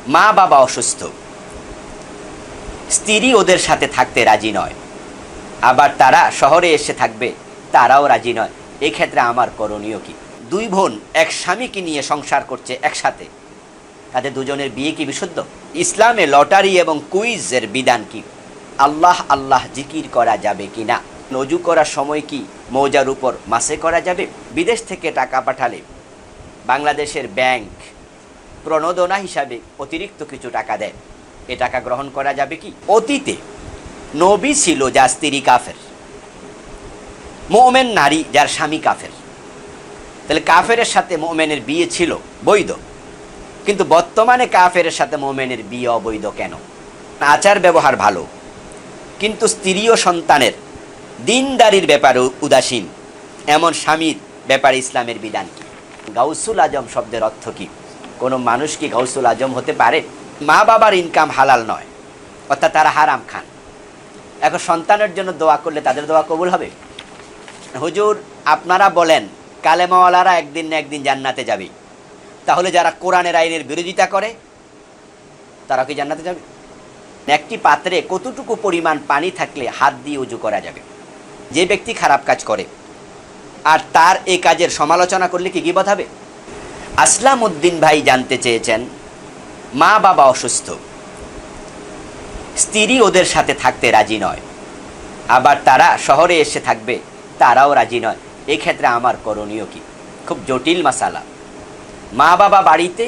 মা বাবা অসুস্থ, স্ত্রী ওদের সাথে থাকতে রাজি নয়, আবার তারা শহরে এসে থাকবে, তারাও রাজি নয়। এক্ষেত্রে আমার করণীয় কি? দুই বোন এক স্বামীকে নিয়ে সংসার করছে একসাথে, তাদের দুজনের বিয়ে কি বিশুদ্ধ? ইসলামে লটারি এবং কুইজের বিধান কি? আল্লাহ আল্লাহ জিকির করা যাবে কি না? অজু করার সময় কি মৌজার উপর মাসে করা যাবে? বিদেশ থেকে টাকা পাঠালে বাংলাদেশের ব্যাংক প্রণোদনা হিসাবে অতিরিক্ত কিছু টাকা দেয়, এ টাকা গ্রহণ করা যাবে কি? অতীতে নবী ছিল যার স্ত্রী কাফের, মুমিন নারী যার স্বামী কাফের, তাহলে কাফেরের সাথে মুমিনের বিয়ে ছিল বৈধ, কিন্তু বর্তমানে কাফের সাথে মুমিনের বিয়ে অবৈধ কেন? আচার ব্যবহার ভালো, কিন্তু স্ত্রী ও সন্তানের দিনদারির ব্যাপারে উদাসীন, এমন স্বামীর ব্যাপারে ইসলামের বিধান কি? গাউসুল আজম শব্দের অর্থ কি? কোনো মানুষ কি গাউসুল আজম হতে পারে? মা বাবার ইনকাম হালাল নয়, অর্থাৎ তারা হারাম খান। এখন সন্তানের জন্য দোয়া করলে তাদের দোয়া কবুল হবে? হুজুর আপনারা বলেন কালেমাওয়ালারা একদিন না একদিন জান্নাতে যাবে, তাহলে যারা কোরআনের আইনের বিরোধিতা করে তারা কি জান্নাতে যাবে? একটি পাত্রে কতটুকু পরিমাণ পানি থাকলে হাত দিয়ে উজু করা যাবে? যে ব্যক্তি খারাপ কাজ করে আর তার এই কাজের সমালোচনা করলে কি গীবত হবে? আসলাম উদ্দিন ভাই জানতে চেয়েছেন, মা বাবা অসুস্থ, স্ত্রী ওদের সাথে থাকতে রাজি নয়, আবার তারা শহরে এসে থাকবে, তারাও রাজি নয়। এক্ষেত্রে আমার করণীয় কি? খুব জটিল মাসালা। মা বাবা বাড়িতে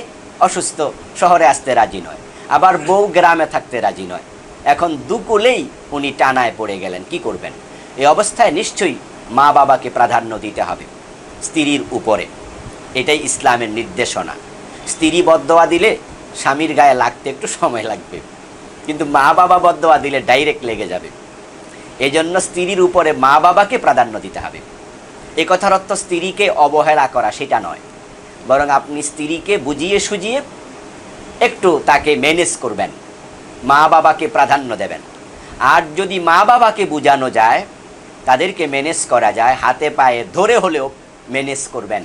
অসুস্থ, শহরে আসতে রাজি নয়, আবার বউ গ্রামে থাকতে রাজি নয়। এখন দুকুলেই উনি টানায় পড়ে গেলেন, কি করবেন? এই অবস্থায় নিশ্চয়ই মা বাবাকে প্রাধান্য দিতে হবে স্ত্রীর উপরে, এটাই ইসলামের নির্দেশনা। স্ত্রী বদদোয়া দিলে স্বামীর গায়ে লাগতে একটু সময় লাগবে, কিন্তু মা বাবা বদদোয়া দিলে ডাইরেক্ট লেগে যাবে। এজন্য স্ত্রীর উপরে মা বাবাকে প্রাধান্য দিতে হবে। এ কথার অর্থ স্ত্রীকে অবহেলা করা সেটা নয়, বরং আপনি স্ত্রীকে বুঝিয়ে সুজিয়ে একটু তাকে ম্যানেজ করবেন, মা বাবাকে প্রাধান্য দেবেন। আর যদি মা বাবাকে বোঝানো যায়, তাদেরকে ম্যানেজ করা যায়, হাতে পায়ে ধরে হলেও ম্যানেজ করবেন।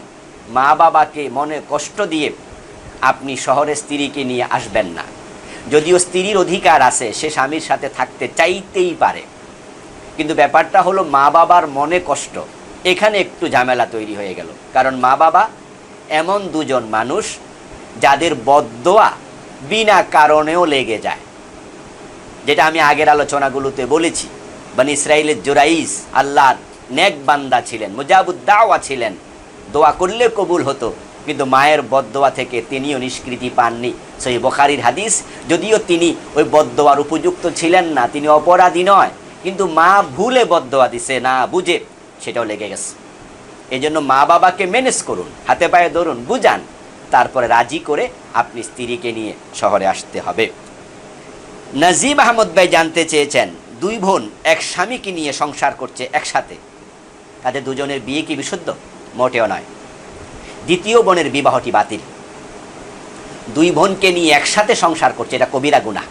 মা বাবাকে মনে কষ্ট দিয়ে আপনি শহরে স্ত্রীকে নিয়ে আসবেন না। যদিও স্ত্রীর অধিকার আছে, সে স্বামীর সাথে থাকতে চাইতেই পারে, কিন্তু ব্যাপারটা হলো মা বাবার মনে কষ্ট, এখানে একটু ঝামেলা তৈরি হয়ে গেল। কারণ মা বাবা এমন দুজন মানুষ যাদের বদদোয়া বিনা কারণেও লেগে যায়, যেটা আমি আগের আলোচনাগুলোতে বলেছি। বনি ইসরাইলের জুরাইস আল্লাহর নেক বান্দা ছিলেন, মুজাবুদ্দাওয়া ছিলেন, দোয়া করলে কবুল হতো, কিন্তু মায়ের বদদোয়া থেকে তিনিও নিষ্কৃতি পাননি। সহিহ বুখারীর হাদিস। যদিও তিনি ওই বদদোয়ার উপযুক্ত ছিলেন না, তিনি অপরাধী নয়, কিন্তু মা ভুলে বদদোয়া দিছে, না বুঝে, সেটাও লেগে গেছে। এই জন্য মা বাবাকে ম্যানেজ করুন, হাতে পায়ে ধরুন, বুঝান, তারপরে রাজি করে আপনি স্ত্রীকে নিয়ে শহরে আসতে হবে। নাজিম আহমদ ভাই জানতে চেয়েছেন, দুই বোন এক স্বামীকে নিয়ে সংসার করছে একসাথে, তাদের দুজনের বিয়ে কি বিশুদ্ধ? মোটেও নয়। দ্বিতীয় বোনের বিবাহটি বাতিল। দুই বোনকে নিয়ে একসাথে সংসার করছে, এটা কবিরা গুনাহ।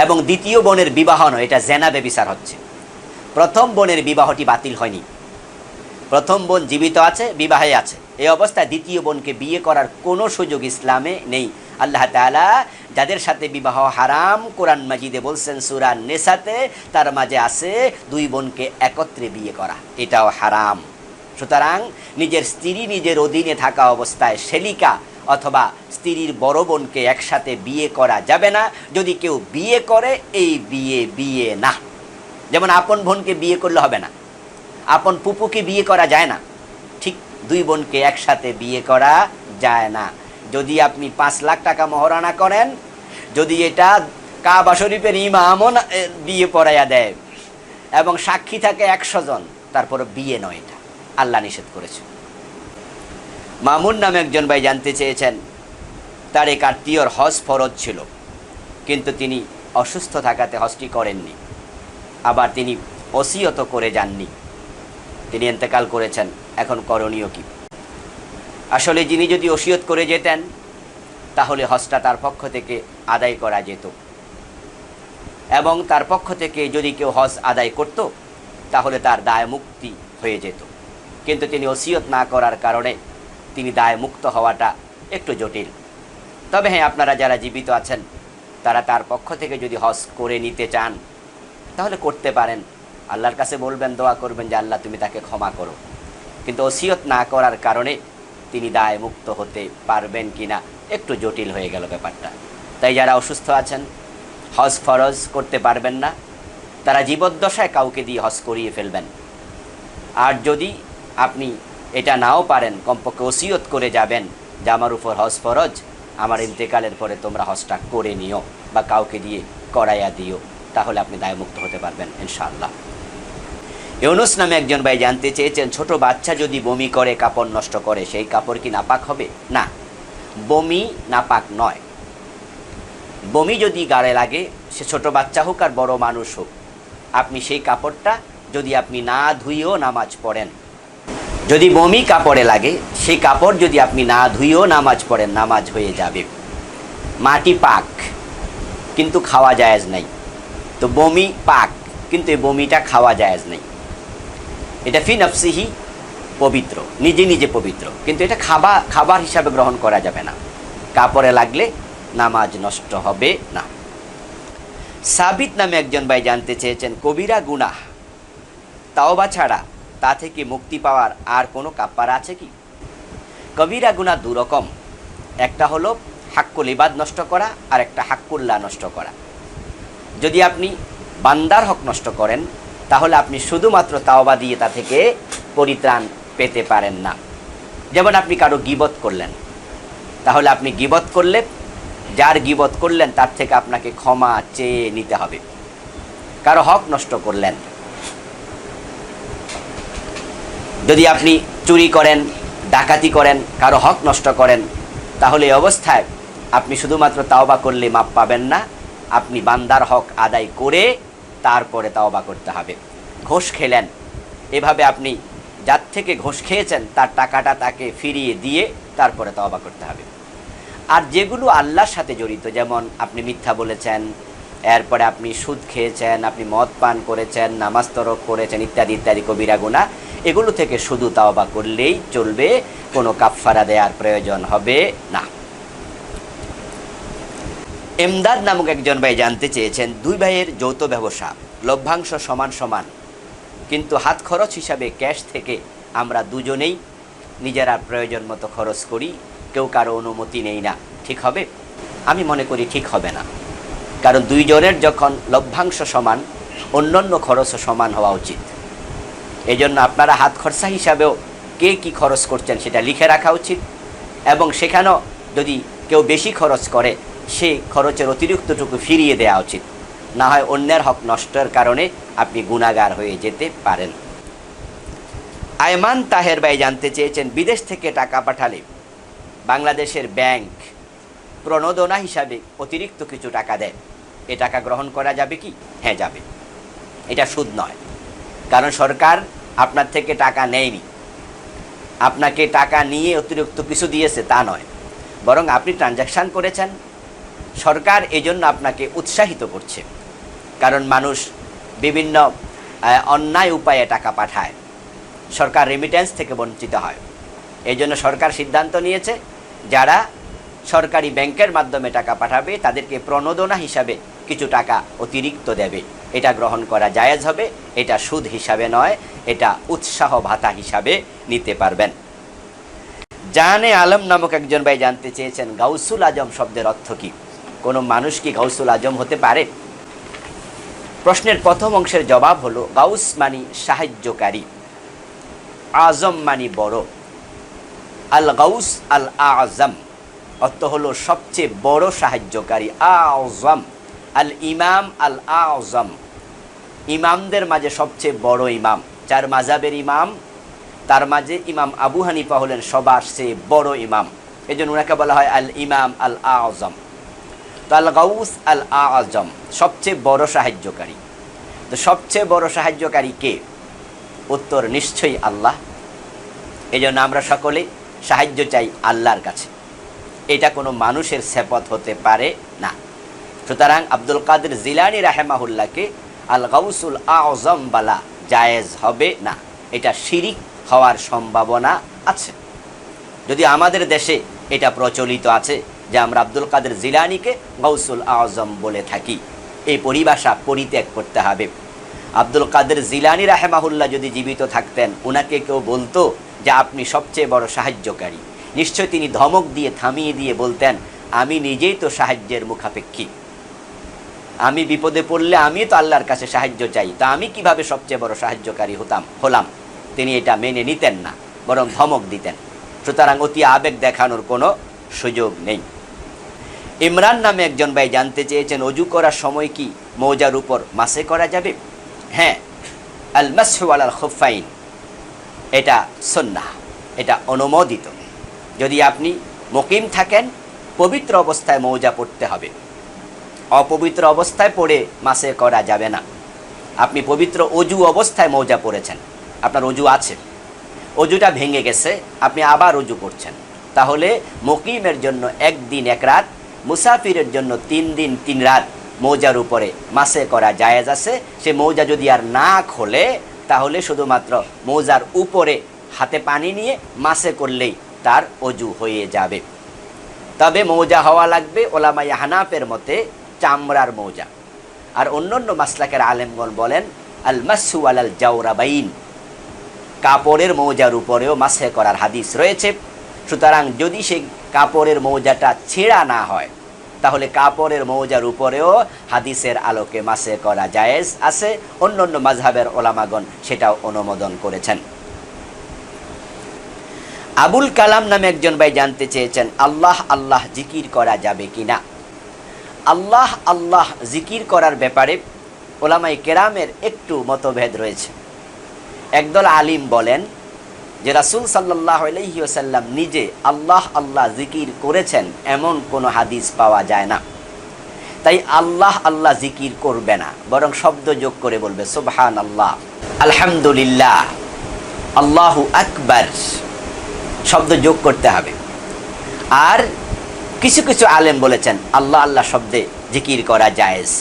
এবং দ্বিতীয় বোনের বিবাহ নয়, এটা জেনা ব্যভিচার হচ্ছে। প্রথম বোনের বিবাহটি বাতিল হয়নি, প্রথম বোন জীবিত আছে, বিবাহে আছে। এই অবস্থায় দ্বিতীয় বোনকে বিয়ে করার কোনো সুযোগ ইসলামে নেই। আল্লাহ তাআলা যাদের সাথে বিবাহ হারাম কোরআন মাজিদে বলছেন সূরা নিসাতে, তার মাঝে আছে দুই বোনকে একত্রে বিয়ে করা, এটাও হারাম। সুতরাং নিজের স্ত্রী নিজের অধীনে থাকা অবস্থায় শেলিকা অথবা স্ত্রীর বড় বোনকে একসাথে বিয়ে করা যাবে না। যদি কেউ বিয়ে করে, এই বিয়ে বিয়ে না। যেমন আপন বোনকে বিয়ে করলে হবে না, আপন ফুপুকে বিয়ে করা যায় না, ঠিক দুই বোনকে একসাথে বিয়ে করা যায় না। যদি আপনি 5 লাখ টাকা মহরানা করেন, যদি এটা কাবা শরীফের ইমামও বিয়ে পড়াইয়া দেয় এবং সাক্ষী থাকে 100 জন, তারপরে বিয়ে নয়, এটা আল্লাহ নিষেধ করেছে। মামুন নামে একজন ভাই জানতে চেয়েছেন, তার এক আত্মীয়র হজ ফরজ ছিল, কিন্তু তিনি অসুস্থ থাকাতে হজটি করেননি, আবার তিনি ওসিয়ত করে যাননি, তিনি ইন্তেকাল করেছেন। এখন করণীয় কি? আসলে যিনি যদি ওসিয়ত করে যেতেন, তাহলে হজটা তার পক্ষ থেকে আদায় করা যেত, এবং তার পক্ষ থেকে যদি কেউ হজ আদায় করত, তাহলে তার দায় মুক্তি হয়ে যেত। কিন্তু তিনি ওসিয়ত না করার কারণে তিনি দায় মুক্ত হওয়াটা একটু জটিল। তবে হ্যাঁ, আপনারা যারা জীবিত আছেন তারা তার পক্ষ থেকে যদি হজ করে নিতে চান তাহলে করতে পারেন। আল্লাহর কাছে বলবেন, দোয়া করবেন যে আল্লাহ তুমি তাকে ক্ষমা করো। কিন্তু ওসিয়ত না করার কারণে তিনি দায় মুক্ত হতে পারবেন কিনা একটু জটিল হয়ে গেল ব্যাপারটা। তাই যারা অসুস্থ আছেন, হজ ফরজ করতে পারবেন না, তারা জীবদ্দশায় কাউকে দিয়ে হজ করিয়ে ফেলবেন। আর যদি আপনি এটা নাও পারেন, কমপক্ষে ওসিয়ত করে যাবেন যে আমার উপর হজ ফরজ, আমার ইন্তেকালের পরে তোমরা হজটা করে নিও বা কাউকে দিয়ে করাইয়া দিও, তাহলে আপনি দায়মুক্ত হতে পারবেন ইনশাআল্লাহ। ইউনুস নামে একজন ভাই জানতে চেয়েছেন, ছোট বাচ্চা যদি বমি করে, কাপড় নষ্ট করে, সেই কাপড় কি নাপাক হবে? না, বমি নাপাক নয়। বমি যদি গায়ে লাগে, সে ছোট বাচ্চা হোক আর বড় মানুষ হোক, আপনি সেই কাপড়টা যদি আপনি না ধুয়েও নামাজ পড়েন, যদি বমি কাপড়ে লাগে, সেই কাপড় যদি আপনি না ধুয়েও নামাজ পড়েন, নামাজ হয়ে যাবে। মাটি পাক কিন্তু খাওয়া জায়েজ নাই, তো বমি পাক কিন্তু এই বমিটা খাওয়া জায়েজ নেই। এটা ফি নফসিহি পবিত্র, নিজে নিজে পবিত্র, কিন্তু এটা খাবার হিসাবে গ্রহণ করা যাবে না। কাপড়ে লাগলে নামাজ নষ্ট হবে না। সাবিত নামে একজন ভাই জানতে চেয়েছেন, কবিরা গুনাহ তাওবা ছাড়া তা থেকে মুক্তি পাওয়ার আর কোনো কাফারা আছে কি? কবিরা গুনাহ দু রকম, একটা হলো হাক্কুল ইবাদ নষ্ট করা, আর একটা হাক্কুল্লাহ নষ্ট করা। যদি আপনি বান্দার হক নষ্ট করেন তাহলে আপনি শুধুমাত্র তাওবা দিয়ে তা থেকে পরিত্রাণ পেতে পারেন না। যেমন আপনি কারো গীবত করলেন, তাহলে আপনি গীবত করলে যার গীবত করলেন তার থেকে আপনাকে ক্ষমা চেয়ে নিতে হবে। কারো হক নষ্ট করলেন, যদি আপনি চুরি করেন, ডাকাতি করেন, কারো হক নষ্ট করেন, তাহলে এই অবস্থায় আপনি শুধুমাত্র তাওবা করলে মাপ পাবেন না, আপনি বান্দার হক আদায় করে তারপরে তাওবা করতে হবে। ঘুষ খেলেন, এভাবে আপনি যার থেকে ঘুষ খেয়েছেন তার টাকাটা তাকে ফিরিয়ে দিয়ে তারপরে তাওবা করতে হবে। আর যেগুলো আল্লাহর সাথে জড়িত, যেমন আপনি মিথ্যা বলেছেন, এরপরে আপনি সুদ খেয়েছেন, আপনি মদ পান করেছেন, নামাজ তরক করেছেন, ইত্যাদি ইত্যাদি কবিরা গুনাহ, এগুলো থেকে শুধু তাওবা করলেই চলবে, কোনো কাফফারা দেওয়ার প্রয়োজন হবে না। এমদাদ নামক একজন ভাই জানতে চেয়েছেন, দুই ভাইয়ের যৌথ ব্যবসা, লভ্যাংশ সমান সমান, কিন্তু হাত খরচ হিসাবে ক্যাশ থেকে আমরা দুজনেই নিজেরা প্রয়োজন মতো খরচ করি, কেউ কারো অনুমতি নেই না, ঠিক হবে? আমি মনে করি ঠিক হবে না, কারণ দুইজনের যখন লভ্যাংশ সমান, অন্যান্য খরচও সমান হওয়া উচিত। এই জন্য আপনারা হাত খরচা হিসাবেও কে কি খরচ করছেন সেটা লিখে রাখা উচিত, এবং সেখানেও যদি কেউ বেশি খরচ করে সেই খরচের অতিরিক্তটুকু ফিরিয়ে দেওয়া উচিত, না হয় অন্যের হক নষ্টের কারণে আপনি গুনাহগার হয়ে যেতে পারেন। আয়মান তাহের ভাই জানতে চেয়েছেন, বিদেশ থেকে টাকা পাঠালে বাংলাদেশের ব্যাংক প্রণোদনা হিসাবে অতিরিক্ত কিছু টাকা দেয়, এ টাকা গ্রহণ করা যাবে কি? হ্যাঁ, যাবে। এটা সুদ নয়, কারণ সরকার আপনার থেকে টাকা নেয়নি, আপনাকে টাকা নিয়ে অতিরিক্ত কিছু দিয়েছে তা নয়, বরং আপনি ট্রানজাকশান করেছেন, সরকার এজন্য আপনাকে উৎসাহিত করছে। কারণ মানুষ বিভিন্ন অন্যায় উপায়ে টাকা পাঠায়, সরকার রেমিটেন্স থেকে বঞ্চিত হয়। এই জন্য সরকার সিদ্ধান্ত নিয়েছে যারা সরকারি ব্যাংকের মাধ্যমে টাকা পাঠাবে তাদেরকে প্রণোদনা হিসাবে কিছু টাকা অতিরিক্ত দেবে। এটা গ্রহণ করা জায়েজ হবে, এটা সুদ হিসাবে নয়, এটা উৎসাহ ভাতা হিসাবে নিতে পারবেন। জানে আলম নামক একজন ভাই জানতে চেয়েছেন, গাউসুল আজম শব্দের অর্থ কী? কোনো মানুষ কি গাউসুল আজম হতে পারে? প্রশ্নের প্রথম অংশের জবাব হলো, গাউস মানি সাহায্যকারী, আজম মানি বড়। আল গাউস আল আজম অর্থ হলো সবচেয়ে বড় সাহায্যকারী। আজম আল ইমাম আল আজম, ইমামদের মাঝে সবচেয়ে বড় ইমাম। চার মাযহাবের ইমাম, তার মাঝে ইমাম আবু হানিফা হলেন সবার চেয়ে বড় ইমাম, এই জন্য ওনাকে বলা হয় আল ইমাম আল আজম। তো আল গাউস আল আজম সবচেয়ে বড় সাহায্যকারী। তো সবচেয়ে বড় সাহায্যকারী কে? উত্তর নিশ্চয়ই আল্লাহ। এই জন্য আমরা সকলে সাহায্য চাই আল্লাহর কাছে, এটা কোনো মানুষের সেপত হতে পারে না। সুতরাং আব্দুল কাদের জিলানী রাহেমাহুল্লাহকে আল গাউসুল আজম বলা জায়েজ হবে না, এটা শিরিক হওয়ার সম্ভাবনা আছে। যদি আমাদের দেশে এটা প্রচলিত আছে যে আমরা আব্দুল কাদের জিলানীকে গাউসুল আজম বলে থাকি। এই পরিভাষা পরিত্যাগ করতে হবে। আব্দুল কাদের জিলানী রাহেমাহুল্লাহ যদি জীবিত থাকতেন, ওনাকে কেউ বলতো যে আপনি সবচেয়ে বড় সাহায্যকারী, নিশ্চয় তিনি ধমক দিয়ে থামিয়ে দিয়ে বলতেন, আমি নিজেই তো সাহায্যের মুখাপেক্ষী, আমি বিপদে পড়লে আমি তো আল্লাহর কাছে সাহায্য চাই, তা আমি কিভাবে সবচেয়ে বড় সাহায্যকারী হলাম। তিনি এটা মেনে নিতেন না, বরং ধমক দিতেন। সুতরাং অতি আবেগ দেখানোর কোনো সুযোগ নেই। ইমরান নামে একজন ভাই জানতে চেয়েছেন, অজু করার সময় কি মৌজার উপর মাসে করা যাবে? হ্যাঁ, আল মাসহু আলাল খুফাইন এটা সুন্নাহ, এটা অনুমোদিত। যদি আপনি মুকিম থাকেন, পবিত্র অবস্থায় মৌজা পড়তে হবে, অপবিত্র অবস্থায় পড়ে মাসে করা যাবে না। আপনি পবিত্র অজু অবস্থায় মৌজা পড়েছেন, আপনার অজু আছে, অজুটা ভেঙে গেছে, আপনি আবার অজু করছেন, তাহলে মুকিমের জন্য 1 দিন 1 রাত, মুসাফিরের জন্য 3 দিন 3 রাত মৌজার উপরে মাসে করা জায়েজ আছে। সে মৌজা যদি আর না খোলে, তাহলে শুধুমাত্র মৌজার উপরে হাতে পানি নিয়ে মাসে করলেই তার অজু হয়ে যাবে। তবে মৌজা হওয়া লাগবে ওলামায়ে হানাফের মতে চামড়ার মৌজা। আর অন্যান্য মাসলাকের আলেমগণ বলেন আল মাসহু আলাল জাওরাবাইন, কাপড়ের মৌজার উপরেও মাসে করার হাদিস রয়েছে। সুতরাং যদি সেই কাপড়ের মৌজাটা ছেঁড়া না হয়, তাহলে কাপড়ের মৌজার উপরেও হাদিসের আলোকে মাসে করা জায়েজ আছে। অন্যান্য মাযহাবের ওলামাগণ সেটাও অনুমোদন করেছেন। আবুল কালাম নামে একজন ভাই জানতে চেয়েছেন, আল্লাহ আল্লাহ জিকির করা যাবে কিনা? আল্লাহ আল্লাহ জিকির করার ব্যাপারে ওলামায়ে কেরামের একটু মতভেদ রয়েছে। একদল আলিম বলেন যে রাসূল সাল্লাল্লাহু আলাইহি ওয়াসাল্লাম নিজে আল্লাহ আল্লাহ জিকির করেছেন এমন কোনো হাদিস পাওয়া যায় না। তাই আল্লাহ আল্লাহ জিকির করবে না, বরং শব্দ যোগ করে বলবে সুবহানাল্লাহ, আলহামদুলিল্লাহ, আল্লাহু আকবার, শব্দ যোগ করতে হবে। আর কিছু কিছু আলেম বলেছেন আল্লাহ আল্লাহ শব্দে জিকির করা জায়েজ।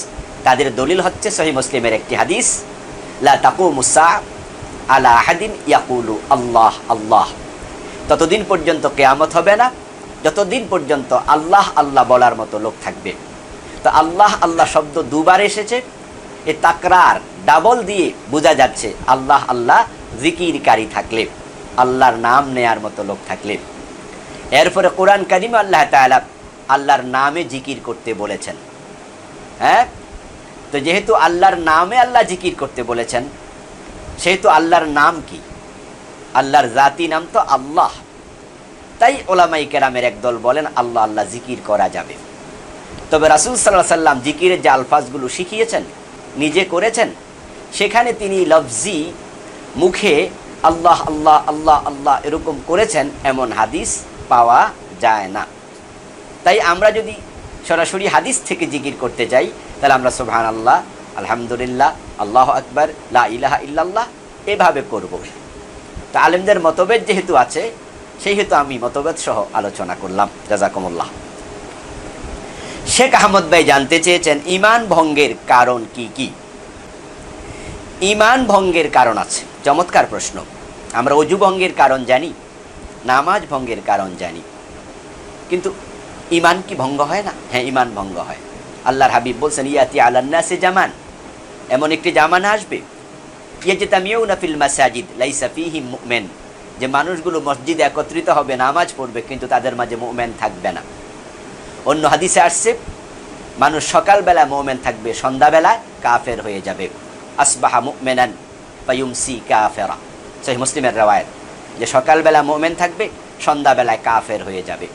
তাদের দলিল হচ্ছে সহিহ মুসলিমের একটি হাদিস, লা তাকুমুস সাআ আলা আহাদিন ইয়াকুলু আল্লাহ আল্লাহ, ততদিন পর্যন্ত কিয়ামত হবে না যতদিন পর্যন্ত আল্লাহ আল্লাহ বলার মতো লোক থাকবে। তো আল্লাহ আল্লাহ শব্দ দুবার এসেছে, এ তাকরার ডাবল দিয়ে বোঝা যাচ্ছে আল্লাহ আল্লাহ জিকিরকারী থাকলে, আল্লাহর নাম নেয়ার মতো লোক থাকলে। এরপরে কোরআন কারিমে আল্লাহ তাআলা আল্লাহর নামে জিকির করতে বলেছেন। হ্যাঁ, তো যেহেতু আল্লাহর নামে আল্লাহ জিকির করতে বলেছেন, সেহেতু আল্লাহর নাম কি? আল্লাহর জাতি নাম তো আল্লাহ। তাই ওলামায়ে কেরামের একদল বলেন আল্লাহ আল্লাহ জিকির করা যাবে। তবে রাসূল সাল্লাল্লাহু আলাইহি ওয়াসাল্লাম জিকিরের যে আলফাজগুলো শিখিয়েছেন, নিজে করেছেন, সেখানে তিনি লফজি মুখে আল্লাহ আল্লাহ আল্লাহ আল্লাহ এরকম করেছেন এমন হাদিস পাওয়া যায় না। তাই আমরা যদি সরাসরি হাদিস থেকে জিকির করতে যাই, তাহলে আমরা সুবহানাল্লাহ, আলহামদুলিল্লাহ, আল্লাহু আকবার, লা ইলাহা ইল্লাল্লাহ এভাবে করব। তা আলেমদের মতভেদ যেহেতু আছে, সেহেতু আমি মতভেদ সহ আলোচনা করলাম। জাযাকুমুল্লাহ। শেখ আহমদ ভাই জানতে চেয়েছেন, ঈমান ভঙ্গের কারণ কি কি? ঈমান ভঙ্গের কারণ আছে। চমৎকার প্রশ্ন। আমরা ওযু ভঙ্গের কারণ জানি, নামাজ ভঙ্গের কারণ জানি, কিন্তু ঈমান কি ভঙ্গ হয় না? হ্যাঁ, ঈমান ভঙ্গ হয়। আল্লাহর হাবিব বলছেন, ইয়াতি আলান নাসি জামান, এমন একটি জামানা আসবে, ইয়াজতামিউনা ফিল মাসাজিদ লাইসা ফীহিম মুমিন, যে মানুষগুলো মসজিদে একত্রিত হবে, নামাজ পড়বে, কিন্তু তাদের মাঝে মুমিন থাকবে না। অন্য হাদিসে আসছে, মানুষ সকালবেলা মুমিন থাকবে, সন্ধ্যাবেলা কাফের হয়ে যাবে। আসবাহা মুমিনান ফায়ুমসি কাফেরা, সহিহ মুসলিমের riwayat, যে সকালবেলা মুমিন থাকবে, সন্ধ্যাবেলায় কাফের হয়ে যাবে।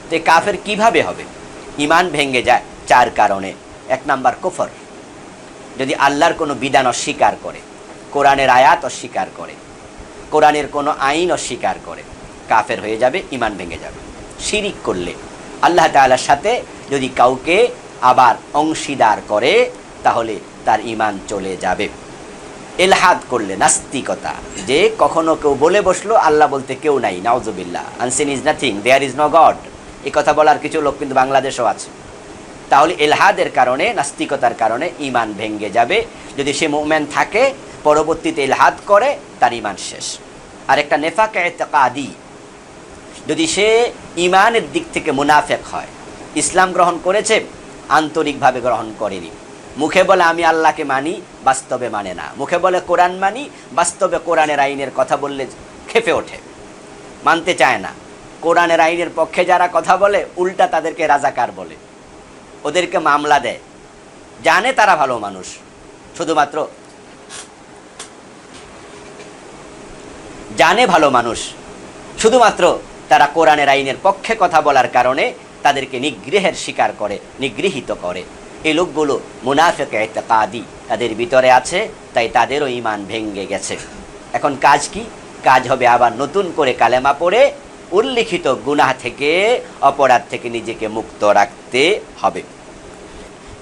তো কাফের কিভাবে হবে? ঈমান ভেঙে যায় 4 কারণে। 1 নাম্বার কুফর, যদি আল্লাহর কোনো বিধান অস্বীকার করে, কোরআনের আয়াত অস্বীকার করে, কোরআনের কোনো আইন অস্বীকার করে, কাফের হয়ে যাবে, ঈমান ভেঙে যাবে। শিরিক করলে, আল্লাহ তাআলার সাথে যদি কাউকে আবার অংশীদার করে, তাহলে তার ঈমান চলে যাবে। ইলহাদ করলে, নাস্তিকতা, যে কখনো কেউ বলে বসলো আল্লাহ বলতে কেউ নাই, নাউজুবিল্লাহ, unseen is nothing, there is no God, এই কথা বলার কিছু লোক কিন্তু বাংলাদেশেও আছে। তাহলে ইলহাদের কারণে, নাস্তিকতার কারণে ঈমান ভেঙে যাবে। যদি সে মুমিন থাকে, পরবর্তীতে ইলহাদ করে, তার ঈমান শেষ। আর একটা নেফাক ইতিকাদি, যদি সে ঈমানের দিক থেকে মুনাফিক হয়, ইসলাম গ্রহণ করেছে, আন্তরিকভাবে গ্রহণ করেনি। মুখে বলে আমি আল্লাহকে মানি, বাস্তবে মানে না। মুখে বলে কোরআন মানি, বাস্তবে কোরআনের আইনের কথা বললে খেপে ওঠে, মানতে চায় না। কোরআনের আইনের পক্ষে যারা কথা বলে উল্টা তাদেরকে রাজাকার বলে, ওদেরকে মামলা দেয়। জানে তারা ভালো মানুষ, শুধুমাত্র জানে ভালো মানুষ, শুধুমাত্র তারা কোরআনের আইনের পক্ষে কথা বলার কারণে তাদেরকে নিগ্রহের শিকার করে, নিগৃহীত করে। এই লোকগুলো মুনাফিক ইতিকাদি তাদের ভিতরে আছে, তাই তাদেরও ঈমান ভেঙে গেছে। এখন কাজ কি? কাজ হবে আবার নতুন করে কালেমা পড়ে উল্লিখিত গুনাহ থেকে, অপরাধ থেকে নিজেকে মুক্ত রাখতে হবে।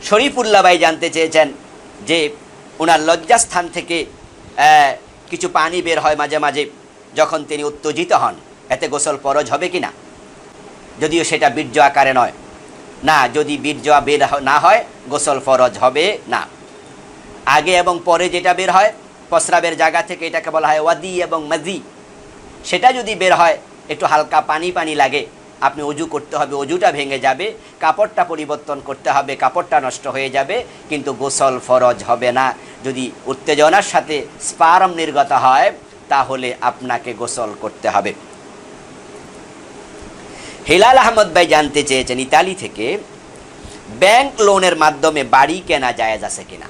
শরীফুল্লাহ ভাই জানতে চেয়েছেন যে ওনার লজ্জাস্থান থেকে কিছু পানি বের হয় মাঝে মাঝে যখন তিনি উত্তেজিত হন, এতে গোসল ফরজ হবে কি না? যদিও সেটা বীর্য আকারে নয়, না, যদি বীর্য বের না হয় গোসল ফরজ হবে না। আগে এবং পরে যেটা বের হয় প্রস্রাবের জায়গা থেকে, এটাকে বলা হয় ওয়াদি এবং মাজি, সেটা যদি বের হয় একটু হালকা পানি পানি লাগে, আপনি অজু করতে হবে, অজুটা ভেঙে যাবে, কাপড়টা পরিবর্তন করতে হবে, কাপড়টা নষ্ট হয়ে যাবে, কিন্তু গোসল ফরজ হবে না। যদি উত্তেজনার সাথে স্পার্ম নির্গত হয় তাহলে আপনাকে গোসল করতে হবে। হেলাল আহমদ ভাই জানতে চেয়েছেন ইতালি থেকে, ব্যাংক লোনের মাধ্যমে বাড়ি কেনা জায়েজ আছে কিনা।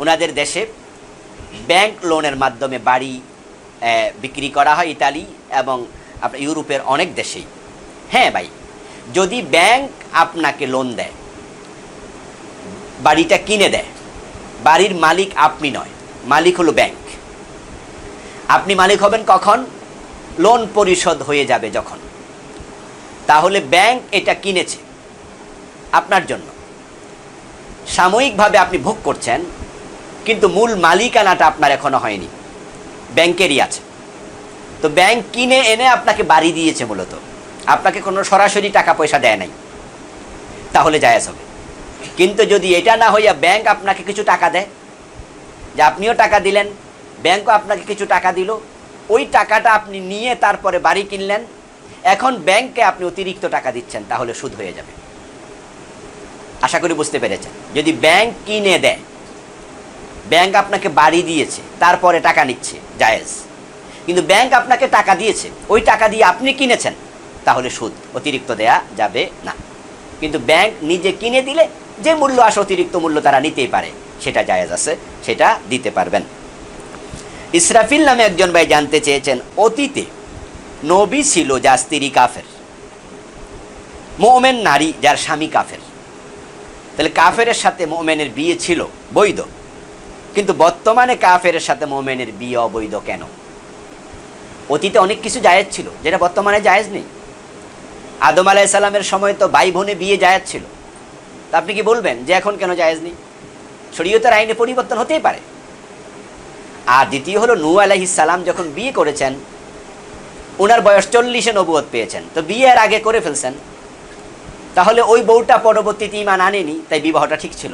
ওনাদের দেশে ব্যাংক লোনের মাধ্যমে বাড়ি বিক্রি করা হয়, ইতালি এবং আপনার ইউরোপের অনেক দেশেই। হ্যাঁ ভাই, যদি ব্যাংক আপনাকে লোন দেয়, বাড়িটা কিনে দেয়, বাড়ির মালিক আপনি নয়, মালিক হলো ব্যাংক। আপনি মালিক হবেন কখন? লোন পরিশোধ হয়ে যাবে যখন। তাহলে ব্যাংক এটা কিনেছে আপনার জন্য, সাময়িকভাবে আপনি ভোগ করছেন, কিন্তু মূল মালিকানাটা আপনার এখনো হয়নি, ব্যাংকেরই আছে। তো ব্যাংক কিনে এনে আপনাকে বাড়ি দিয়েছে, মূলত আপনাকে কোনো সরাসরি টাকা পয়সা দেয় নাই, তাহলে জায়েজ হবে। কিন্তু যদি এটা না হইয়া ব্যাংক আপনাকে কিছু টাকা দেয়, যে আপনিও টাকা দিলেন, ব্যাংকও আপনাকে কিছু টাকা দিল, ওই টাকাটা আপনি নিয়ে তারপরে বাড়ি কিনলেন, এখন ব্যাংকে আপনি অতিরিক্ত টাকা দিচ্ছেন, তাহলে সুদ হয়ে যাবে। আশা করি বুঝতে পেরেছেন। যদি ব্যাংক কিনে দেয়, ব্যাংক আপনাকে বাড়ি দিয়েছে, তারপরে টাকা নিচ্ছে, জায়েজ। কিন্তু ব্যাংক আপনাকে টাকা দিয়েছে, ওই টাকা দিয়ে আপনি কিনেছেন, তাহলে সুদ অতিরিক্ত দেয়া যাবে না। কিন্তু ব্যাংক নিজে কিনে দিলে যে মূল্য আসে, অতিরিক্ত মূল্য তারা নিতেই পারে, সেটা জায়েজ আছে, সেটা দিতে পারবেন। ইসরাফিল নামে একজন ভাই জানতে চেয়েছেন, অতীতে নবী ছিল যার স্ত্রী কাফের, মুমিন নারী যার স্বামী কাফের, তাহলে কাফেরের সাথে মুমিনের বিয়ে ছিল বৈধ, কিন্তু বর্তমানে কাফের সাথে মুমিনের বিয়ে অবৈধ কেন? অতীতে অনেক কিছু জায়েজ ছিল যেটা বর্তমানে জায়েজ নেই। আদম আলাইহিস সালামের সময় তো ভাই বোনে বিয়ে জায়েজ ছিল, তা আপনি কি বলবেন যে এখন কেন জায়েজ নেই? শরীয়তের আইনে পরিবর্তন হতেই পারে। আর দ্বিতীয় হলো, নূহ আলাইহিস সালাম যখন বিয়ে করেছেন, ওনার বয়স 40-এ নবুয়ত পেয়েছেন, তো বিয়ের আগে করে ফেলছেন, তাহলে ওই বউটা পরবর্তীতে ঈমান আনেনি, তাই বিবাহটা ঠিক ছিল।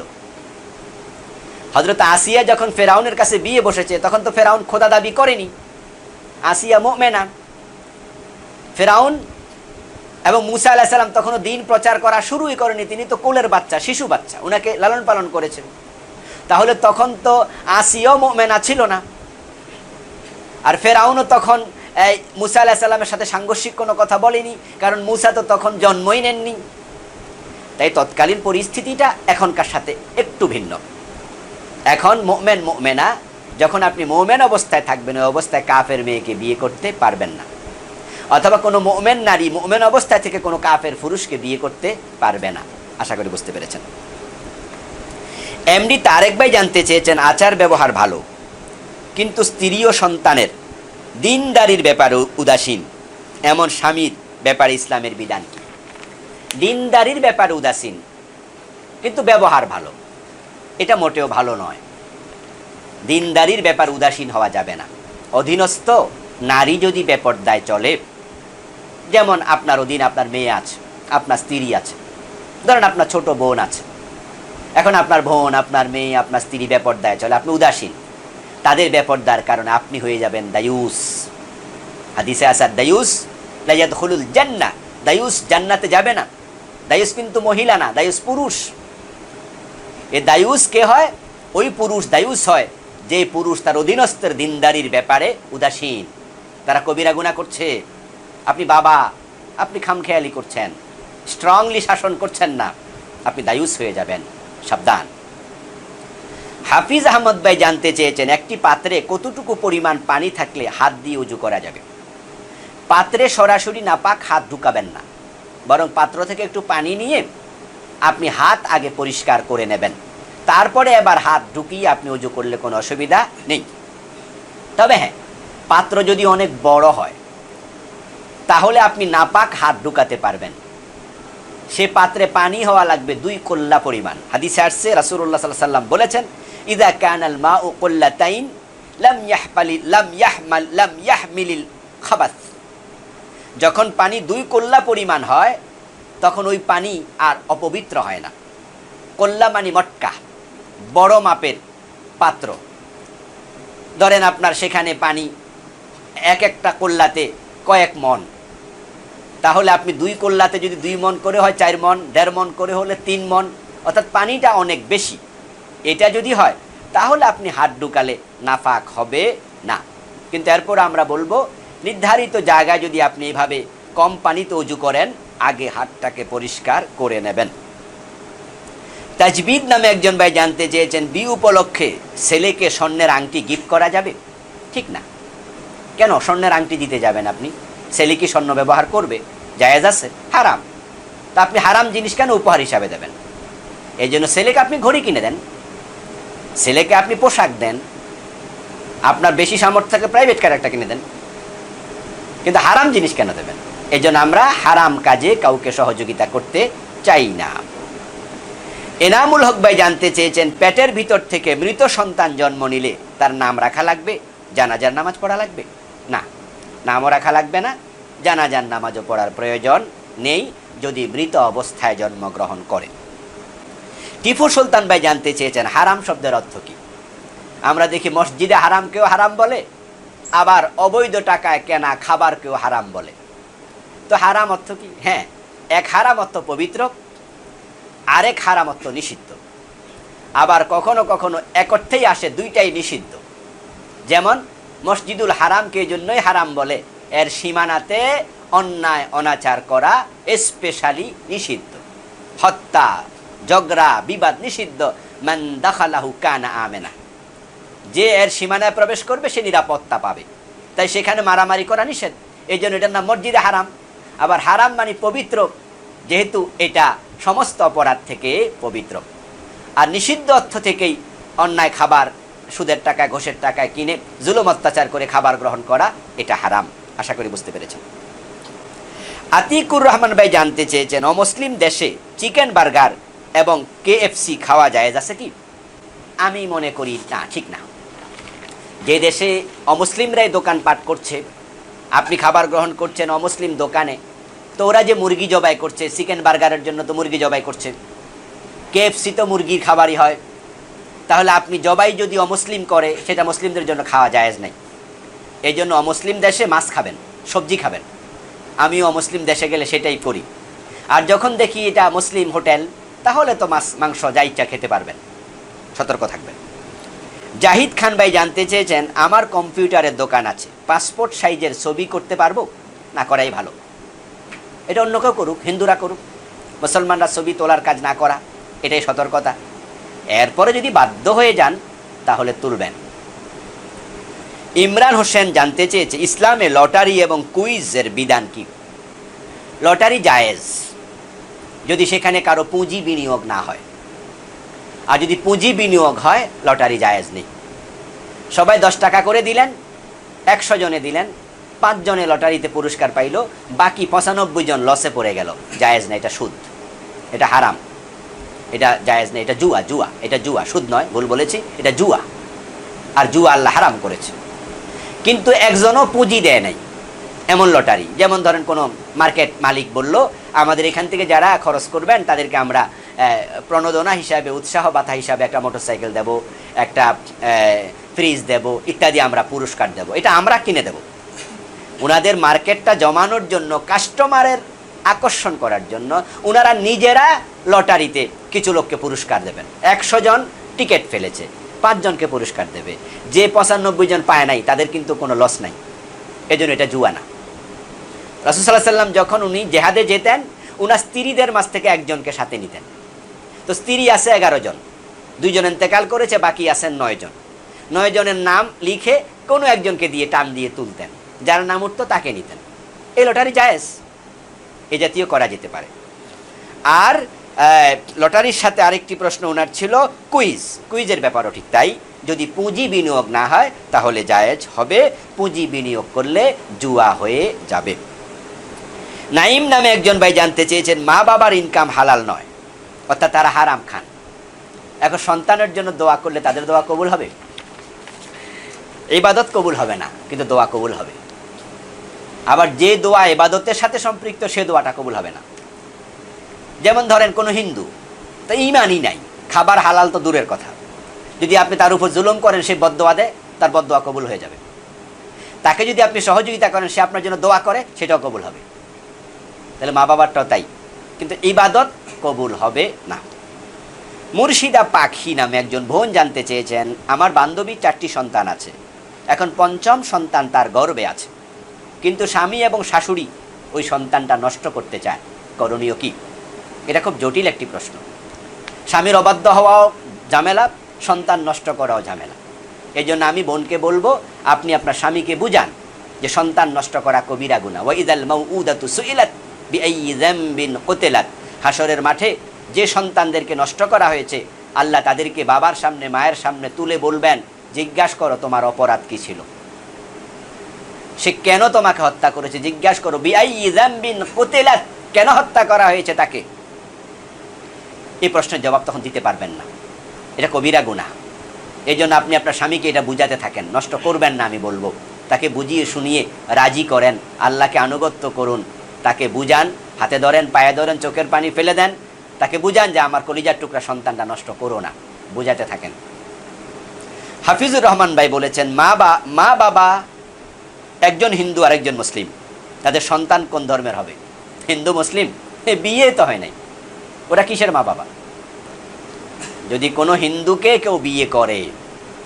হযরত আসিয়া যখন ফেরাউনের কাছে বিয়ে বসেছে, তখন তো ফেরাউন খোদা দাবি করেনি, আসিয়া মুমিনা। ফেরাউন এবং মূসা আলাইহিস সালাম তখনও দিন প্রচার করা শুরুই করেনি, তিনি তো কোলের বাচ্চা, শিশু বাচ্চা, ওনাকে লালন পালন করেছেন। তাহলে তখন তো আসিয়াও মুমিনা ছিল না, আর ফেরাউনও তখন মূসা আলাইহিস সালামের সাথে সাংঘর্ষিক কোনো কথা বলেনি, কারণ মূসা তো তখন জন্মই নেননি। তাই তৎকালীন পরিস্থিতিটা এখনকার সাথে একটু ভিন্ন। এখন মুমিন মুমিনা, যখন আপনি মুমিন অবস্থায় থাকবেন, ওই অবস্থায় কাফের মেয়েকে বিয়ে করতে পারবেন না, অথবা কোনো মুমিন নারী মুমিন অবস্থায় থেকে কোনো কাফের পুরুষকে বিয়ে করতে পারবে না। আশা করি বুঝতে পেরেছেন। এমডি তারেক ভাই জানতে চেয়েছেন, আচার ব্যবহার ভালো কিন্তু স্ত্রী ও সন্তানের দিনদারির ব্যাপারে উদাসীন, এমন স্বামীর ব্যাপারে ইসলামের বিধান কি? দিনদারির ব্যাপারে উদাসীন কিন্তু ব্যবহার ভালো, এটা মোটেও ভালো নয়। দিনদারির ব্যাপার উদাসীন হওয়া যাবে না। অধীনস্থ নারী যদি বেপরদায় চলে, যেমন আপনার অধীন আপনার মেয়ে আছে, আপনার স্ত্রী আছে, ধরেন আপনার ছোট বোন আছে, এখন আপনার বোন, আপনার মেয়ে, আপনার স্ত্রী বেপরদায় চলে, আপনি উদাসীন, তাদের বেপরদার কারণে আপনি হয়ে যাবেন দায়ুস। হাদিসে আছে, দায়ুস লা ইয়াদখুলুল জান্নাহ, দায়ুস জান্নাতে যাবে না। দায়ুস কিন্তু মহিলা না, দায়ুস পুরুষ। এ দায়ুস কে হয়? ওই পুরুষ দায়ুস হয় যে পুরুষ তার অধীনস্থের দিনদারির ব্যাপারে উদাসীন। তারা কবিরা গুনাহ করছে, আপনি বাবা, আপনি খামখেয়ালি করছেন, স্ট্রংলি শাসন করছেন না, আপনি দায়ুস হয়ে যাবেন, সাবধান। হাফিজ আহমদ ভাই জানতে চেয়েছেন একটি পাত্রে কতটুকু পরিমাণ পানি থাকলে হাত দিয়ে উজু করা যাবে? পাত্রে সরাসরি নাপাক হাত ঢুকাবেন না, বরং পাত্র থেকে একটু পানি নিয়ে আপনি হাত আগে পরিষ্কার করে নেবেন, তারপরে এবার হাত ঢুকিয়ে আপনি উজু করলে কোনো অসুবিধা নেই। তবে হ্যাঁ, পাত্র যদি অনেক বড় হয় তাহলে আপনি নাপাক হাত ঢুকাতে পারবেন। সে পাত্রে পানি হওয়া লাগবে 2 কল্লা পরিমাণ। হাদিসে আসছে রাসূলুল্লাহ সাল্লাল্লাহু আলাইহি ওয়াসাল্লাম বলেছেন, ইযা কানাল মাউ কুল্লাতাইন লাম ইয়াহমিলিল খাবাস। যখন পানি 2 কল্লা পরিমাণ হয় তখন ওই পানি আর অপবিত্র হয় না। কল্লা মানে মটকা, বড় মাপের পাত্র। ধরেন আপনার সেখানে পানি এক একটা কল্লাতে কয়েক মন, তাহলে আপনি 2 কল্লাতে যদি 2 মন করে হয় 4 মন, 1.5 মন করে হলে 3 মন, অর্থাৎ পানিটা অনেক বেশি। এটা যদি হয় তাহলে আপনি হাত ঢুকালে নাপাক হবে না। কিন্তু এরপর আমরা বলবো, নির্ধারিত জায়গায় যদি আপনি এইভাবে কম পানিতে উজু করেন, আগে হাতটাকে পরিষ্কার করে নেবেন। তাজবিদ নামে একজন ভাই জানতে চেয়েছেন, বিয়ে উপলক্ষে ছেলেকে স্বর্ণের আংটি গিফট করা যাবে? ঠিক না। কেন স্বর্ণের আংটি দিতে যাবেন আপনি? ছেলে কি স্বর্ণ ব্যবহার করবে? জায়েজ আছে? হারাম। তা আপনি হারাম জিনিস কেন উপহার হিসাবে দেবেন? এই জন্য ছেলেকে আপনি ঘড়ি কিনে দেন, ছেলেকে আপনি পোশাক দেন, আপনার বেশি সামর্থ্য থাকে প্রাইভেট কার একটা কিনে দেন, কিন্তু হারাম জিনিস কেন দেবেন? এই জন্য আমরা হারাম কাজে কাউকে সহযোগিতা করতে চাই না। এনামুল হক ভাই জানতে চেয়েছেন, পেটের ভিতর থেকে মৃত সন্তান জন্ম নিলে তার নাম রাখা লাগবে? জানাজার নামাজ পড়া লাগবে? না, নামও রাখা লাগবে না, জানাজার নামাজও পড়ার প্রয়োজন নেই যদি মৃত অবস্থায় জন্মগ্রহণ করে। টিপু সুলতান ভাই জানতে চেয়েছেন, হারাম শব্দের অর্থ কি? আমরা দেখি মসজিদে হারামকেও হারাম বলে, আবার অবৈধ টাকায় কেনা খাবারকেও হারাম বলে। তো হারাম অর্থ কি? হ্যাঁ, এক হারাম অর্থ পবিত্র, আরেক হারাম অর্থ নিষিদ্ধ। আবার কখনো কখনো এক অর্থেই আসে দুইটাই নিষিদ্ধ। যেমন মসজিদুল হারামকে এই জন্যই হারাম বলে, এর সীমানাতে অন্যায় অনাচার করা স্পেশালি নিষিদ্ধ। হত্যা, ঝগড়া, বিবাদ নিষিদ্ধ। মান দাখালাহু কানা আমেনা, যে এর সীমানায় প্রবেশ করবে সে নিরাপত্তা পাবে। তাই সেখানে মারামারি করা নিষেধ, এই জন্য এটার নাম মসজিদে হারাম। আবার হারাম মানে পবিত্র, যেহেতু এটা সমস্ত অপরাধ থেকে পবিত্র। আর নিষিদ্ধ অর্থ থেকেই অন্যায় খাবার, সুদের টাকায় ঘোষের টাকায় কিনে জুলুম অত্যাচার করে খাবার গ্রহণ করা, এটা হারাম। আশা করি বুঝতে পেরেছেন। আতিকুর রহমান ভাই জানতে চেয়েছেন, অমুসলিম দেশে চিকেন বার্গার এবং KFC খাওয়া জায়েজ আছে কি? আমি মনে করি না, ঠিক না। যে দেশে অমুসলিমরাই দোকানপাট করছে, আপনি খাবার গ্রহণ করছেন অমুসলিম দোকানে, তো ওরা যে মুরগি জবাই করছে, চিকেন বার্গারের জন্য তো মুরগি জবাই করছে, KFC তো মুরগির খাবারই হয়, তাহলে আপনি জবাই যদি অমুসলিম করে সেটা মুসলিমদের জন্য খাওয়া জায়েজ নাই। এই জন্য অমুসলিম দেশে মাছ খাবেন, সবজি খাবেন। আমিও অমুসলিম দেশে গেলে সেটাই করি। আর যখন দেখি এটা মুসলিম হোটেল, তাহলে তো মাছ মাংস যা ইচ্ছা খেতে পারবেন, সতর্ক থাকবেন। জাহিদ খান ভাই জানতে চেয়েছেন, আমার কম্পিউটারের দোকান আছে, পাসপোর্ট সাইজের ছবি করতে পারবো? না করাই ভালো। এটা অন্য কেউ করুক, হিন্দুরা করুক, মুসলমানরা ছবি তোলার কাজ না করা, এটাই সতর্কতা। এরপরে যদি বাধ্য হয়ে যান তাহলে তুলবেন। ইমরান হোসেন জানতে চেয়েছে, ইসলামে লটারি এবং কুইজের বিধান কি? লটারি জায়েজ যদি সেখানে কারো পুঁজি বিনিয়োগ না হয়, আর যদি পুঁজি বিনিয়োগ হয় লটারি জায়েজ নেই। সবাই 10 টাকা করে দিলেন, 100 জনে দিলেন, 5 জনে লটারিতে পুরস্কার পাইল, বাকি 95 জন লসে পড়ে গেল, জায়েজ না, এটা সুদ, এটা হারাম, এটা জায়েজ নেই, এটা জুয়া। জুয়া, এটা জুয়া, সুদ নয়, ভুল বলেছি, এটা জুয়া। আর জুয়া আল্লাহ হারাম করেছে। কিন্তু একজনও পুঁজি দেয় নাই এমন লটারি, যেমন ধরেন কোনো মার্কেট মালিক বলল, আমাদের এখান থেকে যারা খরচ করবেন তাদেরকে আমরা প্রণোদনা হিসাবে, উৎসাহ বাতা হিসাবে একটা মোটরসাইকেল দেব, একটা ফ্রিজ দেব, ইত্যাদি আমরা পুরস্কার দেব, এটা আমরা কিনে দেব। ওনাদের মার্কেটটা জমানোর জন্য কাস্টমারের আকর্ষণ করার জন্য ওনারা নিজেরা লটারিতে কিছু লোককে পুরস্কার দেবেন। 100 জন টিকিট ফেলেছে, 5 জনকে পুরস্কার দেবে। যে 95 জন পায় নাই তাদের কিন্তু কোনো লস নাই। এজন্য এটা জুয়া না। রাসূল সাল্লাল্লাহু আলাইহি ওয়াসাল্লাম যখন উনি জেহাদে যেতেন, উনার স্ত্রীদের মাঝ থেকে একজনকে সাথে নিতেন। তো স্ত্রী আছে 11 জন, 2 জন ইন্তেকাল করেছে, বাকি আছেন 9 জন। 9 জনের নাম লিখে কোনো একজনকে দিয়ে টান দিয়ে তুলতেন, যার নাম উঠতো তাকে নিতেন। এই লটারি জায়েজ, এ জাতীয় করা যেতে পারে। আর লটারির সাথে আরেকটি প্রশ্ন ওনার ছিল কুইজের ব্যাপারও ঠিক তাই। যদি পুঁজি বিনিয়োগ না হয় তাহলে জায়েজ হবে, পুঁজি বিনিয়োগ করলে জুয়া হয়ে যাবে। নাইম নামে একজন ভাই জানতে চেয়েছেন, মা বাবার ইনকাম হালাল নয়, অর্থাৎ তারা হারাম খান। এখন সন্তানের জন্য দোয়া করলে তাদের দোয়া কবুল হবে? ইবাদত কবুল হবে না, কিন্তু দোয়া কবুল হবে। আবার যে দোয়া ইবাদতের সাথে সম্পৃক্ত সে দোয়াটা কবুল হবে না। যেমন ধরেন কোনো হিন্দু, তা ইমানই নাই, খাবার হালাল তো দূরের কথা, যদি আপনি তার উপর জুলুম করেন সে বদদোয়া দেয়, তার বদদোয়া কবুল হয়ে যাবে। তাকে যদি আপনি সহযোগিতা করেন সে আপনার জন্য দোয়া করে, সেটাও কবুল হবে। তাহলে মা বাবারটাও তাই, কিন্তু ইবাদত কবুল হবে না। মুর্শিদা পাখি নামে একজন বোন জানতে চেয়েছেন, আমার বান্ধবী 4টি সন্তান আছে, এখন 5ম সন্তান তার গর্ভে আছে, কিন্তু স্বামী এবং শাশুড়ি ওই সন্তানটা নষ্ট করতে চায়, করণীয় কি? এটা খুব জটিল একটি প্রশ্ন। স্বামীর অবাধ্য হওয়াও ঝামেলা, সন্তান নষ্ট করাও ঝামেলা। এই জন্য আমি বোনকে বলবো, আপনি আপনার স্বামীকে বুঝান যে সন্তান নষ্ট করা কবিরা গুনাহ। ওয়াইদাল মাউউদাতু সুইলাত বিআইয়ি যামবিন কুতিলাত, হাসরের মাঠে যে সন্তানদেরকে নষ্ট করা হয়েছে, আল্লাহ তাদেরকে বাবার সামনে মায়ের সামনে তুলে বলবেন, জিজ্ঞাসা করো তোমার অপরাধ কি ছিল, সে কেন তোমাকে হত্যা করেছে, জিজ্ঞাসা করো। বিআইয়ি যামবিন কুতিলাত, কেন হত্যা করা হয়েছে তাকে? এই প্রশ্নের জবাব তখন দিতে পারবেন না, এটা কবিরা গুনাহ। এই জন্য আপনি আপনার স্বামীকে এটা বুঝাতে থাকেন, নষ্ট করবেন না আমি বলবো, তাকে বুঝিয়ে শুনিয়ে রাজি করেন, আল্লাহকে আনুগত্য করুন, তাকে বুঝান, হাতে ধরেন, পায়ে ধরেন, চোখের পানি ফেলে দেন, তাকে বুঝান যে আমার কলিজার টুকরা সন্তানটা নষ্ট করো না, বুঝাতে থাকেন। হাফিজুর রহমান ভাই বলেছেন, মা বাবা একজন হিন্দু আর একজন মুসলিম, তাদের সন্তান কোন ধর্মের হবে? হিন্দু মুসলিম, বিয়ে তো হয় নাই, ওরা কিসের মা বাবা? যদি কোনো হিন্দুকে কেউ বিয়ে করে,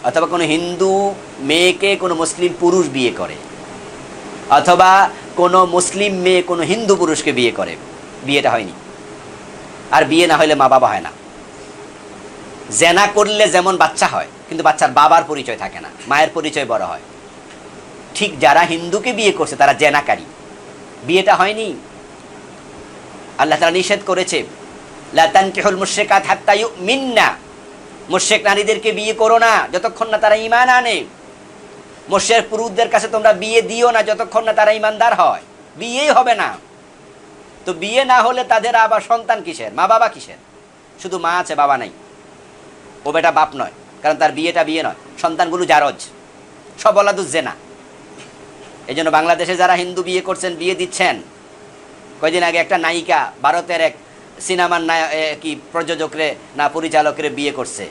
অথবা কোনো হিন্দু মেয়েকে কোনো মুসলিম পুরুষ বিয়ে করে, অথবা কোনো মুসলিম মেয়ে কোনো হিন্দু পুরুষকে বিয়ে করে, বিয়েটা হয়নি। আর বিয়ে না হলে মা বাবা হয় না। জেনা করলে যেমন বাচ্চা হয়, কিন্তু বাচ্চার বাবার পরিচয় থাকে না, মায়ের পরিচয় বড় হয়। ঠিক যারা হিন্দুকে বিয়ে করছে তারা জেনাকারী, বিয়েটা হয়নি। আল্লাহ তাআলা নিষেধ করেছে, লা তানকিহুল মুশরিকাত হাত্তা ইউমিন্না, মুশরিক নারীদেরকে বিয়ে করো না যতক্ষণ না তারা ঈমান আনে। মুশরিক পুরুষদের কাছে তোমরা বিয়ে দিও না যতক্ষণ না তারা ঈমানদার হয়, বিয়েই হবে না। তো বিয়ে না হলে তাদের আবার সন্তান কিসের, মা বাবা কিসের? শুধু মা আছে, বাবা নাই, ও বেটা বাপ নয়, কারণ তার বিয়েটা বিয়ে নয়, সন্তানগুলো জারজ, সব ওলাদুজ জেনা। এই জন্য বাংলাদেশে যারা হিন্দু বিয়ে করছেন, বিয়ে দিচ্ছেন, কয়দিন আগে একটা নায়িকা ভারতের এক সিনেমার কি প্রযোজকরে না পরিচালকরে বিয়ে করছে,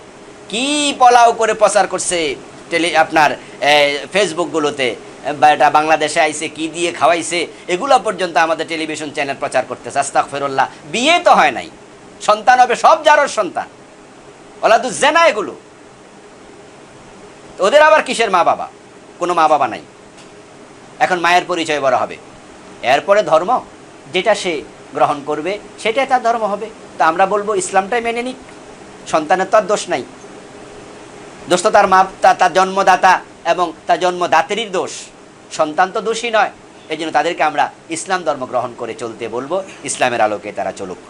কি পলাও করে প্রচার করছে আপনার ফেসবুকগুলোতে, বা এটা বাংলাদেশে আইসে কি দিয়ে খাওয়াইছে, এগুলো পর্যন্ত আমাদের টেলিভিশন চ্যানেল প্রচার করতেছে। আস্তাগফিরুল্লাহ, বিয়ে তো হয় নাই, সন্তান হবে সব জারর সন্তান, ওলাদুজ জেনা এগুলো। ওদের আবার কিসের মা বাবা? কোনো মা বাবা নাই। এখন মায়ের পরিচয় বড় হবে, এরপরে ধর্ম যেটা সে গ্রহণ করবে সেটাই তার ধর্ম হবে। তা আমরা বলবো ইসলামটাই মেনে নিক, সন্তানের তো আর দোষ নাই, দোষ তো তার মা, তার জন্মদাতা এবং তার জন্মদাত্রীর দোষ, সন্তান তো দোষী নয়। এই জন্য তাদেরকে আমরা ইসলাম ধর্ম গ্রহণ করে চলতে বলবো, ইসলামের আলোকে তারা চলুক।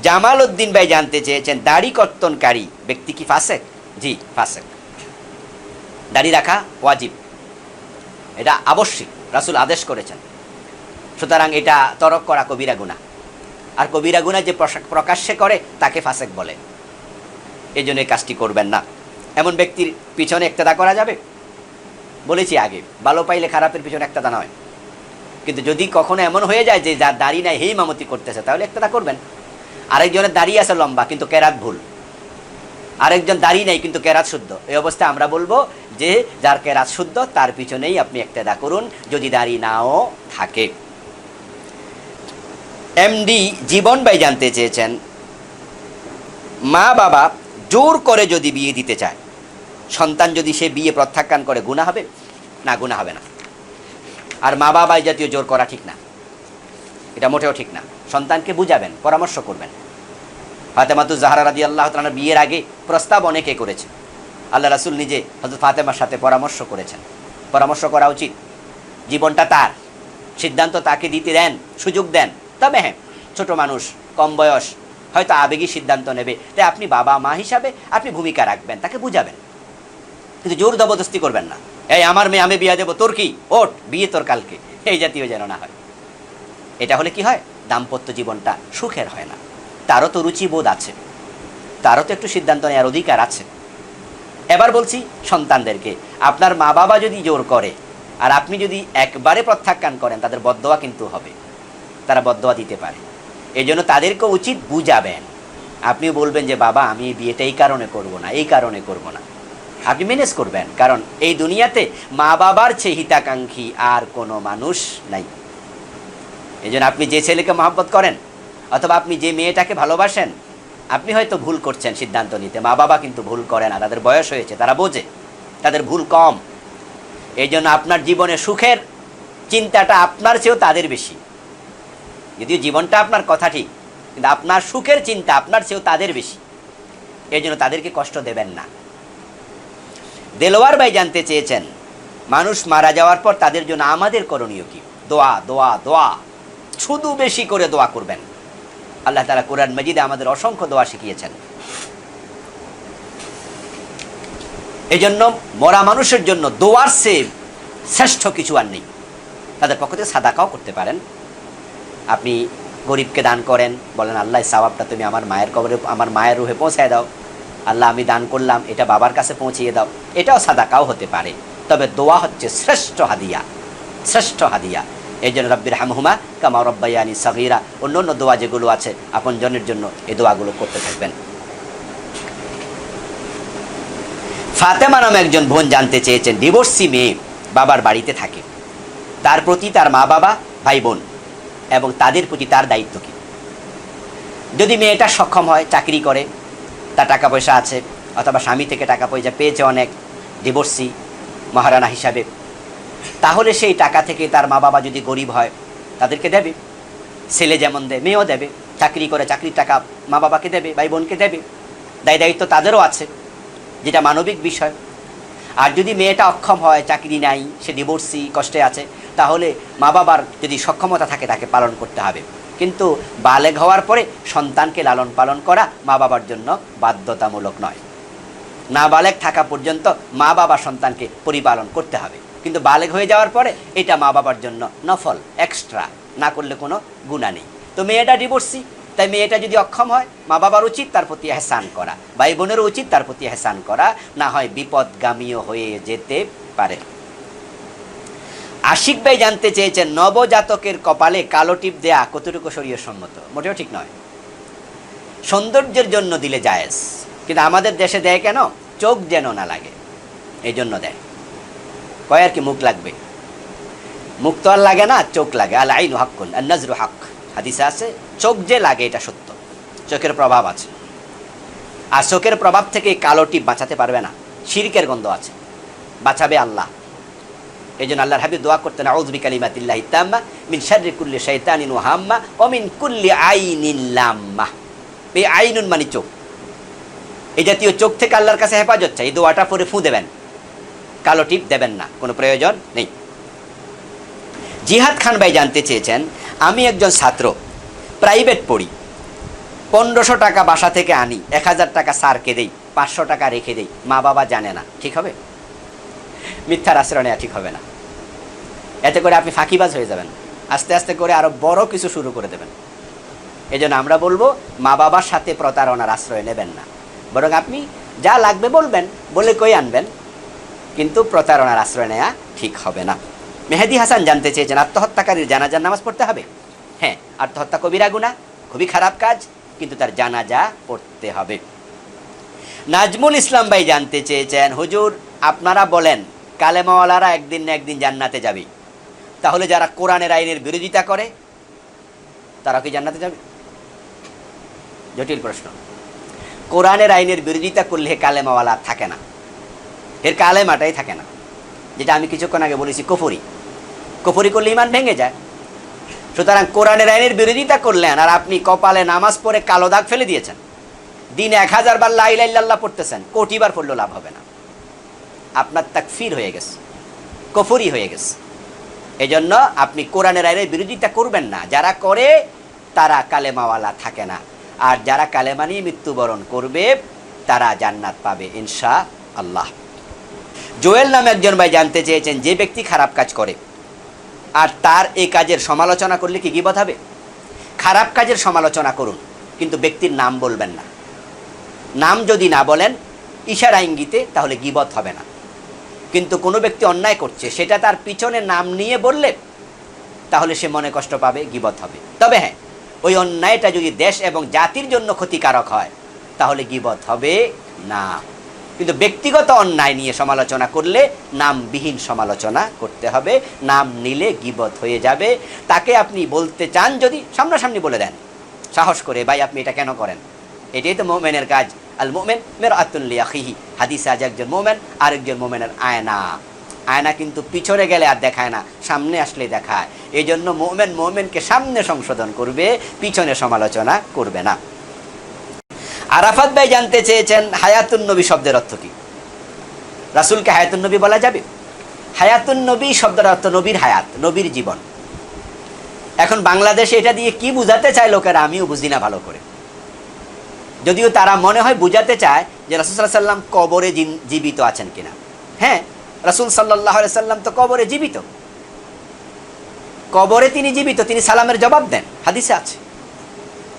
জামাল উদ্দিন ভাই জানতে চেয়েছেন, দাড়ি কর্তনকারী ব্যক্তি কি ফাসেক? জি, ফাসেক। দাড়ি রাখা ওয়াজিব, এটা আবশ্যিক, রাসূল আদেশ করেছেন। সুতরাং এটা তরক করা কবিরা গুনাহ, আর কবিরা গুনাহ যে প্রকাশ্যে করে তাকে ফাসেক বলে। এই জন্য এই কাজটি করবেন না। এমন ব্যক্তির পিছনে ইক্তেদা করা যাবে? বলেছি আগে, ভালো পাইলে খারাপের পিছনে ইক্তেদা নয়, কিন্তু যদি কখনো এমন হয়ে যায় যে যার দাড়ি নাই হেই ইমামতি করতেছে, তাহলে ইক্তেদা করবেন। আরেকজনের দাড়ি আছে লম্বা কিন্তু কেরাত ভুল, আরেকজন দাড়ি নাই কিন্তু কেরাত শুদ্ধ, এই অবস্থায় আমরা বলবো যে যার কেরাত শুদ্ধ তার পিছনেই আপনি ইক্তেদা করুন, যদি দাড়ি নাও থাকে। এমডি জীবন ভাই জানতে চেয়েছেন, মা বাবা জোর করে যদি বিয়ে দিতে চায়, সন্তান যদি সে বিয়ে প্রত্যাখ্যান করে গুনাহ হবে? না, গুনাহ হবে না। আর মা বাবা এই জাতীয় জোর করা ঠিক না, এটা মোটেও ঠিক না। সন্তানকে বুঝাবেন, পরামর্শ করবেন। ফাতেমাতুজ জাহরা রাদিয়াল্লাহু তাআলার বিয়ের আগে প্রস্তাব অনেকে করেছে, আল্লাহ রাসূল নিজে হযরত ফাতেমার সাথে পরামর্শ করেছেন। পরামর্শ করা উচিত, জীবনটা তার, সিদ্ধান্ত তাকে দিতে দেন, সুযোগ দেন। তবে হ্যাঁ, ছোট মানুষ, কম বয়স, হয়তো আবেগী সিদ্ধান্ত নেবে, তাই আপনি বাবা মা হিসাবে আপনি ভূমিকা রাখবেন, তাকে বুঝাবেন, কিন্তু জোর জবরদস্তি করবেন না। এই আমার মেয়ে, আমি বিয়ে দেবো, তোর কি, ওঠ, বিয়ে তোর কালকে, এই জাতীয় যেন না হয়। এটা হলে কি হয়, দাম্পত্য জীবনটা সুখের হয় না। তারও তো রুচিবোধ আছে, তারও তো একটু সিদ্ধান্ত নেওয়ার অধিকার আছে। এবার বলছি সন্তানদেরকে, আপনার মা বাবা যদি জোর করে আর আপনি যদি একবারে প্রত্যাখ্যান করেন, তাদের বদদোয়া কিন্তু হবে, তারা বদদোয়া দিতে পারে। এই জন্য তাদেরকে উচিত বুঝাবেন। আপনিও বলবেন যে বাবা, আমি এই বিয়েটা এই কারণে করব না, এই কারণে করব না। আপনি ম্যানেজ করবেন, কারণ এই দুনিয়াতে মা বাবার চেয়ে হিতাকাঙ্ক্ষী আর কোনো মানুষ নাই। এই জন্য আপনি যে ছেলেকে মহব্বত করেন অথবা আপনি যে মেয়েটাকে ভালোবাসেন, আপনি হয়তো ভুল করছেন সিদ্ধান্ত নিতে, মা বাবা কিন্তু ভুল করে না, তাদের বয়স হয়েছে, তারা বোঝে, তাদের ভুল কম। এই জন্য আপনার জীবনে সুখের চিন্তাটা আপনার চেয়েও তাদের বেশি। যদিও জীবনটা আপনার কথা ঠিক, কিন্তু আপনার সুখের চিন্তা আপনার চেয়েও তাদের বেশি। এই জন্য তাদেরকে কষ্ট দেবেন না। দেলোয়ার ভাই জানতে চেয়েছেন, মানুষ মারা যাওয়ার পর তাদের জন্য আমাদের করণীয় কি? দোয়া, দোয়া, দোয়া, শুধু বেশি করে দোয়া করবেন। আল্লাহ তাআলা কোরআন মাজিদে আমাদের অসংখ্য দোয়া শিখিয়েছেন। এই জন্য মরা মানুষের জন্য দোয়ার চেয়ে শ্রেষ্ঠ কিছু আর নেই। তাদের পক্ষ থেকে সাদাকাও করতে পারেন। আপনি গরিবকে দান করেন, বলেন আল্লাহ সওয়াবটা তুমি আমার মায়ের কবরে, আমার মায়ের রুহে পৌঁছায় দাও। আল্লাহ আমি দান করলাম, এটা বাবার কাছে পৌঁছিয়ে দাও। এটাও সাদাকাও হতে পারে। তবে দোয়া হচ্ছে শ্রেষ্ঠ হাদিয়া, শ্রেষ্ঠ হাদিয়া। এই জন্য রব্বির হামহুমা কামা রব্বায়ানি সগীরা, অন্য অন্য দোয়া যেগুলো আছে আপনজনের জন্য, এই দোয়াগুলো করতে থাকবেন। ফাতেমা নামে একজন বোন জানতে চেয়েছেন, ডিভোর্সি মেয়ে বাবার বাড়িতে থাকে, তার প্রতি তার মা বাবা, ভাই বোন এবং তাদের প্রতি তার দায়িত্ব কি? যদি মেয়েটা সক্ষম হয়, চাকরি করে, তার টাকা পয়সা আছে, অথবা স্বামী থেকে টাকা পয়সা পেয়েছে অনেক, ডিভোর্সি মহারানা হিসাবে, তাহলে সেই টাকা থেকে তার মা বাবা যদি গরিব হয় তাদেরকে দেবে। ছেলে যেমন দেয়, মেয়েও দেবে। চাকরি করে, চাকরির টাকা মা বাবাকে দেবে, ভাই বোনকে দেবে। দায়িত্ব তাদেরও আছে, যেটা মানবিক বিষয়। আর যদি মেয়েটা অক্ষম হয়, চাকরি নাই, সে ডিভোর্সি, কষ্টে আছে, তাহলে মা বাবার যদি সক্ষমতা থাকে তাকে পালন করতে হবে। কিন্তু বালেগ হওয়ার পরে সন্তানকে লালন পালন করা মা বাবার জন্য বাধ্যতামূলক নয়। না বালেগ থাকা পর্যন্ত মা বাবা সন্তানকে পরিপালন করতে হবে, কিন্তু বালেগ হয়ে যাওয়ার পরে এটা মা বাবার জন্য নফল, এক্সট্রা, না করলে কোনো গুনাহ নেই। তো মেয়েটা ডিভোর্সি, তাই মেয়েটা যদি অক্ষম হয়, মা বাবার উচিত তার প্রতি এহসান করা, ভাই বোনেরও উচিত তার প্রতি এহসান করা, না হয় বিপদগামীও হয়ে যেতে পারে। আশিক ভাই জানতে চেয়েছেন, নবজাতকের কপালে কালো টিপ দেয়া কতটুকু শরীয়ত সম্মত? মোটেও ঠিক নয়। সৌন্দর্যের জন্য দিলে জায়েজ, কিন্তু আমাদের দেশে দেয় কেন? চোখ যেন না লাগে, এই জন্য দেয়। কয় আর কি, মুখ লাগবে? মুখ তো আর লাগে না, চোখ লাগে। আল আইনু হাক্কুন আন নাজরু হক, হাদিসে আছে চোখ যে লাগে এটা সত্য, চোখের প্রভাব আছে। আর চোখের প্রভাব থেকে কালো টিপ বাঁচাতে পারবে না, শিরকের গন্ধ আছে, বাঁচাবে আল্লাহ। এই জন্য আল্লাহর হাবিব দোয়া করতেন, আউযু বিকালিমাতিল্লাহি তাম্মা মিন শাররি কুল্লি শাইতানিন ওয়া হাম্মা ওয়া মিন কুল্লি আইনিন লাম্মা। এই আইনুন মানে চোখ, এই জাতীয় চোখ থেকে আল্লাহর কাছে হেফাজত চাই। এই দোয়াটা পরে ফু দেবেন, কালো টিপ দেবেন না, কোনো প্রয়োজন নেই। জিহাদ খান ভাই জানতে চেয়েছেন, আমি একজন ছাত্র, প্রাইভেট পড়ি, 1500 টাকা বাসা থেকে আনি, 1000 টাকা স্যারকে দেই, 500 টাকা রেখে দেই, মা বাবা জানে না, ঠিক হবে? মিথ্যার আশ্রয় নেওয়া ঠিক হবে না। এতে করে আপনি ফাঁকিবাজ হয়ে যাবেন, আস্তে আস্তে করে আরো বড় কিছু শুরু করে দেবেন। এই জন্য আমরা বলবো, মা বাবার সাথে প্রতারণার আশ্রয় নেবেন না, বরং আপনি যা লাগবে বলবেন, বলে কই আনবেন, কিন্তু প্রতারণার আশ্রয় নেওয়া ঠিক হবে না। মেহেদি হাসান জানতে চেয়েছেন, আত্মহত্যাকারীর জানাজার নামাজ পড়তে হবে? হ্যাঁ, আত্মহত্যা কবিরা গুনাহ, খুবই খারাপ কাজ, কিন্তু তার জানাজা পড়তে হবে। নাজমুল ইসলাম ভাই জানতে চেয়েছেন, হুজুর আপনারা বলেন কালেমাওয়ালারা একদিন না একদিন জান্নাতে যাবে, তাহলে যারা কোরআনের আইনের বিরোধিতা করে তারা কি জান্নাতে যাবে? জটিল প্রশ্ন। কোরআনের আইনের বিরোধিতা করলে কালেমাওয়ালা থাকে না, এর কালেমাটাই থাকে না, যেটা আমি কিছুক্ষণ আগে বলেছি কুফরি। কুফরি করলে ইমান ভেঙে যায়। সুতরাং কোরআনের আইনের বিরোধিতা করলেন আর আপনি কপালে নামাজ পড়ে কালো দাগ ফেলে দিয়েছেন, দিন 1000 বার লা ইলাহা ইল্লাল্লাহ পড়তেছেন, কোটিবার পড়লেও লাভ হবে না, আপনার তাকফির হয়ে গেছে, কুফরি হয়ে গেছে। এজন্য আপনি কোরআনের আইনের বিরোধিতা করবেন না। যারা করে তারা কালেমাওয়ালা থাকে না, আর যারা কালেমা নিয়ে মৃত্যুবরণ করবে তারা জান্নাত পাবে ইনশাআল্লাহ। জোয়েল নামে একজন ভাই জানতে চেয়েছেন, যে ব্যক্তি খারাপ কাজ করে আর তার এই কাজের সমালোচনা করলে কি গীবত হবে? খারাপ কাজের সমালোচনা করুন, কিন্তু ব্যক্তির নাম বলবেন না। নাম যদি না বলেন ইশারা ইঙ্গিতে, তাহলে গীবত হবে না। কিন্তু কোনো ব্যক্তি অন্যায় করছে, সেটা তার পিছনে নাম নিয়ে বললে তাহলে সে মনে কষ্ট পাবে, গীবত হবে। তবে হ্যাঁ, ওই অন্যায়টা যদি দেশ এবং জাতির জন্য ক্ষতিকারক হয় তাহলে গীবত হবে না। কিন্তু ব্যক্তিগত অন্যায় নিয়ে সমালোচনা করলে নামবিহীন সমালোচনা করতে হবে, নাম নিলে গীবত হয়ে যাবে। তাকে আপনি বলতে চান যদি সামনাসামনি বলে দেন, সাহস করে, ভাই আপনি এটা কেন করেন, এটাই তো মুমিনের কাজ। আল মুমিন মিরআতুন লিআখিহি, হাদিসে আছে একজন মুমিন আরেকজন মুমিনের আয়না। আয়না কিন্তু পিছনে গেলে আর দেখায় না, সামনে আসলে দেখায়। এই জন্য মুমিন মুমিনকে সামনে সংশোধন করবে, পিছনে সমালোচনা করবে না। আরাফাত ভাই জানতে চেয়েছেন হায়াতুন নবী শব্দের অর্থ কি? রাসূলকে হায়াতুন নবী বলা যাবে? হায়াতুন নবী শব্দের অর্থ নবীর হায়াত, নবীর জীবন। এখন বাংলাদেশে এটা দিয়ে কি বুঝাতে চায় লোকেরা, আমিও বুঝি না ভালো করে। যদিও তারা মনে হয় বুঝাতে চায় যে রাসূল সাল্লাল্লাহু আলাইহি সাল্লাম কবরে জীবিত আছেন কিনা। হ্যাঁ, রাসূল সাল্লাল্লাহু আলাইহি সাল্লাম তো কবরে জীবিত, কবরে তিনি জীবিত, তিনি সালামের জবাব দেন, হাদিসে আছে।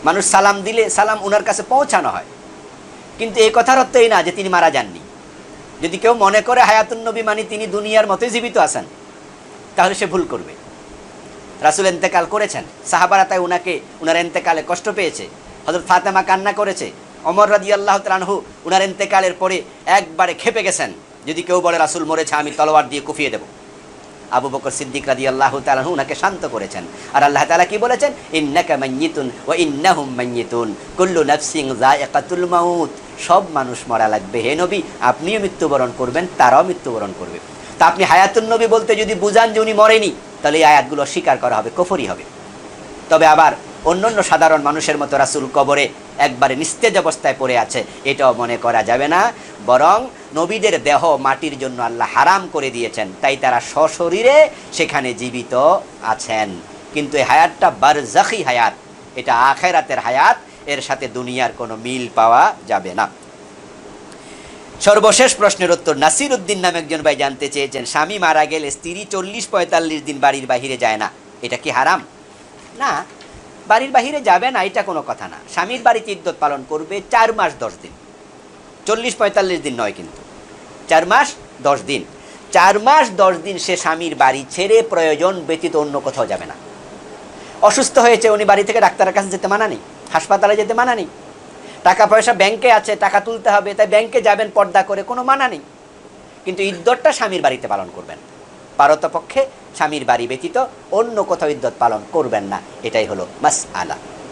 মানুষ সালাম দিলে সালাম ওনার কাছে পৌঁছানো হয়, কিন্তু এই কথার অর্থ এই না যে তিনি মারা যাননি। যদি কেউ মনে করে হায়াতুন নবী মানে তিনি দুনিয়ার মতোই জীবিত আছেন, তাহলে সে ভুল করবে। রাসূল ইন্তেকাল করেছেন, সাহাবারা তাই উনার ইন্তেকালে কষ্ট পেয়েছে। হযরত ফাতেমা কান্না করেছে, ওমর রাদিয়াল্লাহু তাআলা আনহু উনার ইন্তেকালের পরে একবারে খেপে গেছেন, যদি কেউ বলে রাসূল মরেছে আমি তলোয়ার দিয়ে কুপিয়ে দেব। আবু বকর সিদ্দিক রাদিয়াল্লাহু তাআলা আনহু উনাকে শান্ত করেছেন। আর আল্লাহ তাআলা কি বলেছেন? ইন্নাকা মাইয়িতুন ওয়া ইন্নাহুম মাইয়িতুন, কুল্লু নাফসিন যায়িকাতুল মাউত, সব মানুষ মরা লাগবে। হে নবী, আপনিও মৃত্যুবরণ করবেন, তারাও মৃত্যুবরণ করবে। তা আপনি হায়াতুন নবী বলতে যদি বুঝান যে উনি মরেনি, তাহলে এই আয়াতগুলো অস্বীকার করা হবে, কুফরি হবে। তবে আবার অন্যান্য সাধারণ মানুষের মতো রাসূল কবরে একবারে নিস্তেজ অবস্থায় পড়ে আছে, এটাও মনে করা যাবে না। বরং নবীদের দেহ মাটির জন্য আল্লাহ হারাম করে দিয়েছেন, তাই তারা সশরীরে সেখানে জীবিত আছেন। কিন্তু এই হায়াতটা বারজাখি হায়াত, এটা আখিরাতের হায়াত, এর সাথে দুনিয়ার কোনো মিল পাওয়া যাবে না। সর্বশেষ প্রশ্নের উত্তর নাসির উদ্দিন নামে একজন ভাই জানতে চেয়েছেন, স্বামী মারা গেলে স্ত্রী 40-45 দিন বাড়ির বাহিরে যায় না, এটা কি হারাম? না, বাড়ির বাহিরে যাবে না এটা কোনো কথা না। স্বামীর বাড়িতে ইদ্যত পালন করবে 4 মাস 10 দিন, 40-45 দিন নয়, কিন্তু 4 মাস 10 দিন। 4 মাস 10 দিন সে স্বামীর বাড়ি ছেড়ে প্রয়োজন ব্যতীত অন্য কোথাও যাবে না। অসুস্থ হয়েছে, উনি বাড়ি থেকে ডাক্তারের কাছে যেতে মানা নেই, হাসপাতালে যেতে মানা নেই। টাকা পয়সা ব্যাংকে আছে, টাকা তুলতে হবে, তাই ব্যাংকে যাবেন পর্দা করে, কোনো মানা নেই। কিন্তু ইদ্যতটা স্বামীর বাড়িতে পালন করবেন, পারতপক্ষে স্বামীর বাড়ি ব্যতীত অন্য কোথাও ইদ্যত পালন করবেন না, এটাই হলো মাসআলা।